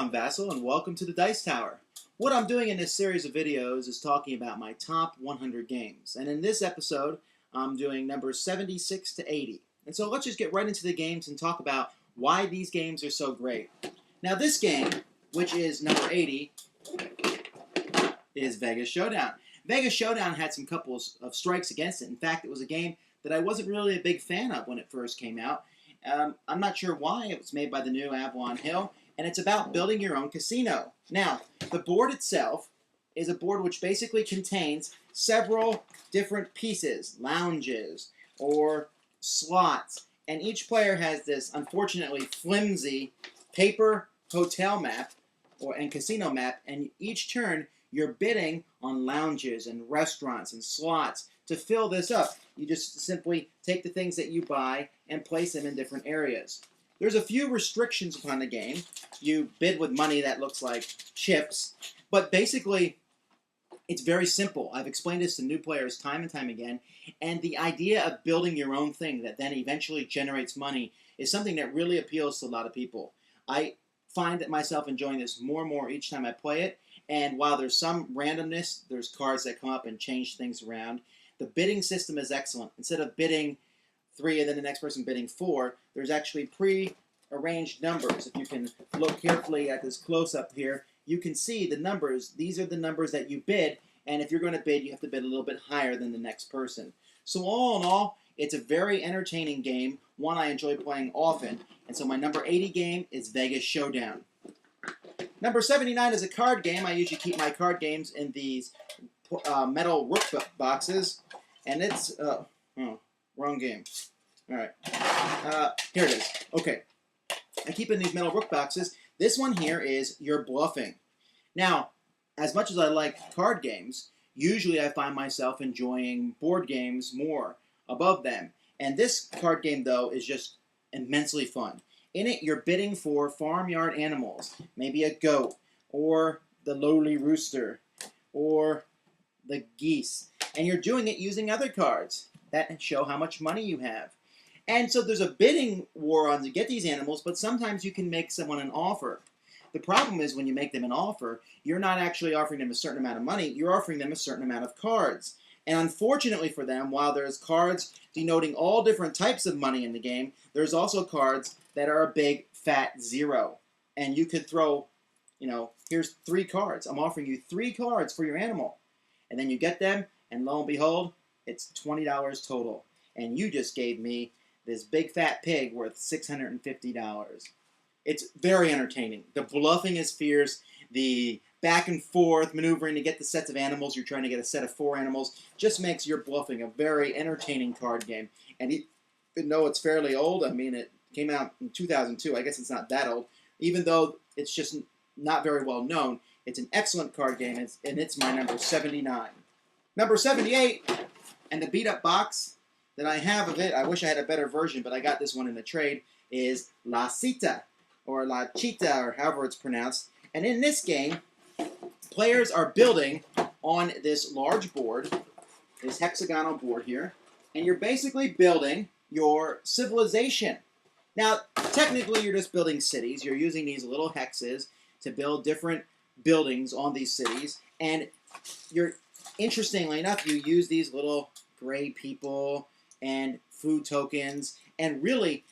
I'm Vasel, and welcome to the Dice Tower. What I'm doing in this series of videos is talking about my top 100 games. And in this episode, I'm doing numbers 76 to 80. And so let's just get right into the games and talk about why these games are so great. Now this game, which is number 80, is Vegas Showdown. Vegas Showdown had some couples of strikes against it. In fact, it was a game that I wasn't really a big fan of when it first came out. I'm not sure why. It was made by the new Avalon Hill, and it's about building your own casino. Now, the board itself is a board which basically contains several different pieces, lounges or slots, and each player has this unfortunately flimsy paper hotel map and casino map, and each turn you're bidding on lounges and restaurants and slots to fill this up. You just simply take the things that you buy and place them in different areas. There's a few restrictions upon the game. You bid with money that looks like chips, but basically it's very simple. I've explained this to new players time and time again, and the idea of building your own thing that then eventually generates money is something that really appeals to a lot of people. I find myself enjoying this more and more each time I play it, and while there's some randomness, there's cards that come up and change things around. The bidding system is excellent. Instead of bidding 3 and then the next person bidding 4, there's actually pre-arranged numbers. If you can look carefully at this close-up here, you can see the numbers. These are the numbers that you bid, and if you're going to bid, you have to bid a little bit higher than the next person. So all in all, it's a very entertaining game, one I enjoy playing often, and so my number 80 game is Vegas Showdown. Number 79 is a card game. I usually keep my card games in these metal work boxes, and it's wrong game. All right, here it is. Okay, I keep in these metal rook boxes. This one here is You're Bluffing. Now, as much as I like card games, usually I find myself enjoying board games more above them. And this card game, though, is just immensely fun. In it, you're bidding for farmyard animals, maybe a goat, or the lowly rooster, or the geese. And you're doing it using other cards that show how much money you have. And so there's a bidding war on to get these animals, but sometimes you can make someone an offer. The problem is when you make them an offer, you're not actually offering them a certain amount of money, you're offering them a certain amount of cards. And unfortunately for them, while there's cards denoting all different types of money in the game, there's also cards that are a big fat 0. And you could throw, here's 3 cards. I'm offering you 3 cards for your animal. And then you get them, and lo and behold, it's $20 total. And you just gave me this big fat pig worth $650. It's very entertaining. The bluffing is fierce. The back and forth maneuvering to get the sets of animals. You're trying to get a set of 4 animals. Just makes Your Bluffing a very entertaining card game. And even though it's fairly old, I mean, it came out in 2002. I guess it's not that old. Even though it's just not very well known, it's an excellent card game, and it's my number 79. Number 78, and the beat-up box that I have of it, I wish I had a better version, but I got this one in the trade, is La Cita, or La Chita, or however it's pronounced. And in this game, players are building on this large board, this hexagonal board here, and you're basically building your civilization. Now, technically, you're just building cities. You're using these little hexes to build different buildings on these cities, and interestingly enough, you use these little gray people and food tokens, and really,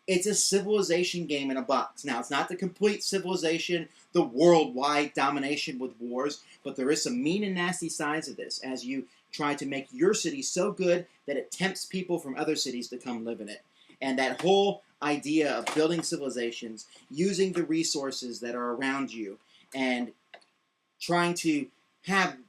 it's a civilization game in a box. Now, it's not the complete civilization, the worldwide domination with wars, but there is some mean and nasty sides of this as you try to make your city so good that it tempts people from other cities to come live in it. And that whole idea of building civilizations, using the resources that are around you, and trying to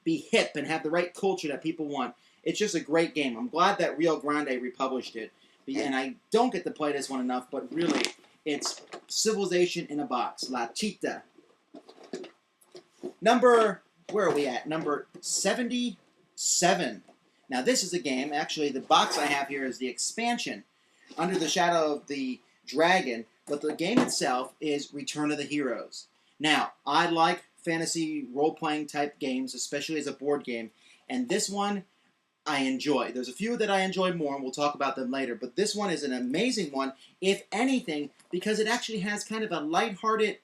be hip and have the right culture that people want. It's just a great game. I'm glad that Rio Grande republished it. And I don't get to play this one enough, but really, it's civilization in a box. La Chita. Where are we at? Number 77. Now, this is a game, actually, the box I have here is the expansion, Under the Shadow of the Dragon, but the game itself is Return of the Heroes. Now, I like fantasy role-playing type games, especially as a board game, and this one I enjoy. There's a few that I enjoy more, and we'll talk about them later, but this one is an amazing one, if anything, because it actually has kind of a lighthearted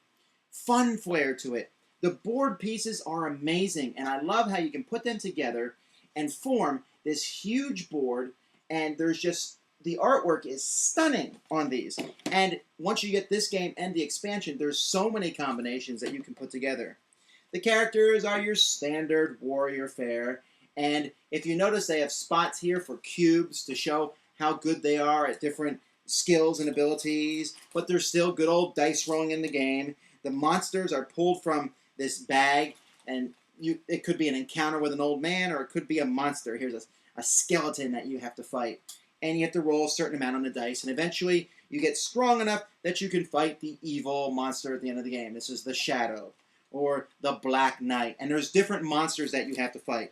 fun flair to it. The board pieces are amazing, and I love how you can put them together and form this huge board, and there's just, the artwork is stunning on these. And once you get this game and the expansion, there's so many combinations that you can put together. The characters are your standard warrior fare, and if you notice, they have spots here for cubes to show how good they are at different skills and abilities, but there's still good old dice rolling in the game. The monsters are pulled from this bag, and it could be an encounter with an old man, or it could be a monster. Here's a skeleton that you have to fight. And you have to roll a certain amount on the dice, and eventually you get strong enough that you can fight the evil monster at the end of the game. This is the Shadow, or the Black Knight, and there's different monsters that you have to fight.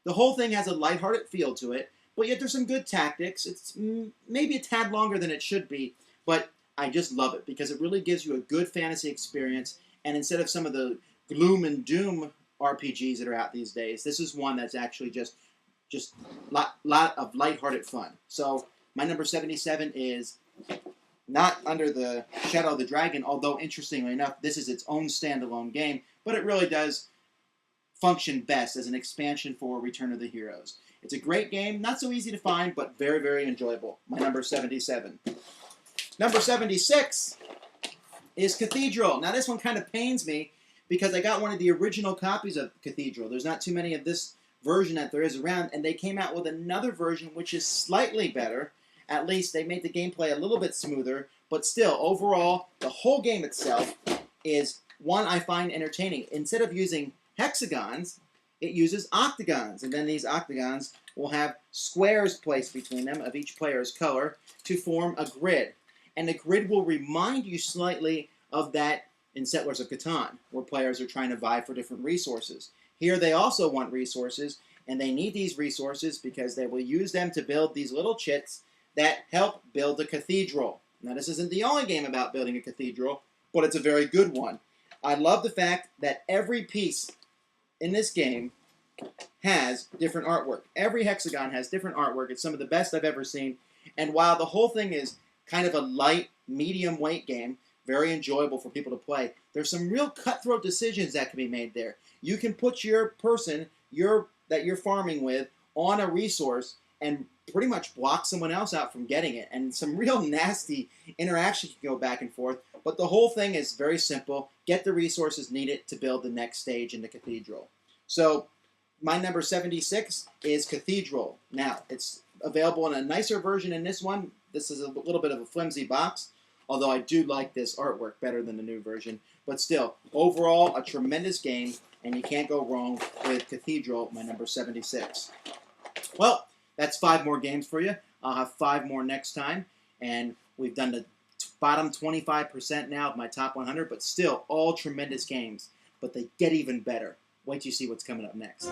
The whole thing has a lighthearted feel to it, but yet there's some good tactics. It's maybe a tad longer than it should be, but I just love it because it really gives you a good fantasy experience, and instead of some of the gloom and doom RPGs that are out these days, this is one that's actually just lot of lighthearted fun. So my number 77 is not under the Shadow of the Dragon, although interestingly enough, this is its own standalone game, but it really does function best as an expansion for Return of the Heroes. It's a great game, not so easy to find, but very, very enjoyable. My number 77. Number 76 is Cathedral. Now this one kind of pains me because I got one of the original copies of Cathedral. There's not too many of this version that there is around, and they came out with another version which is slightly better. At least they made the gameplay a little bit smoother, but still, overall, the whole game itself is one I find entertaining. Instead of using hexagons, it uses octagons, and then these octagons will have squares placed between them of each player's color to form a grid. And the grid will remind you slightly of that in Settlers of Catan, where players are trying to vie for different resources. Here they also want resources, and they need these resources because they will use them to build these little chits that help build the cathedral. Now this isn't the only game about building a cathedral, but it's a very good one. I love the fact that every piece in this game has different artwork. Every hexagon has different artwork. It's some of the best I've ever seen. And while the whole thing is kind of a light, medium weight game, very enjoyable for people to play, there's some real cutthroat decisions that can be made there. You can put your person that you're farming with on a resource and pretty much block someone else out from getting it. And some real nasty interaction can go back and forth. But the whole thing is very simple. Get the resources needed to build the next stage in the cathedral. So my number 76 is Cathedral. Now, it's available in a nicer version in this one. This is a little bit of a flimsy box, although I do like this artwork better than the new version. But still, overall, a tremendous game, and you can't go wrong with Cathedral, my number 76. Well, that's 5 more games for you. I'll have 5 more next time, and we've done the bottom 25% now of my top 100, but still all tremendous games. But they get even better. Wait till you see what's coming up next.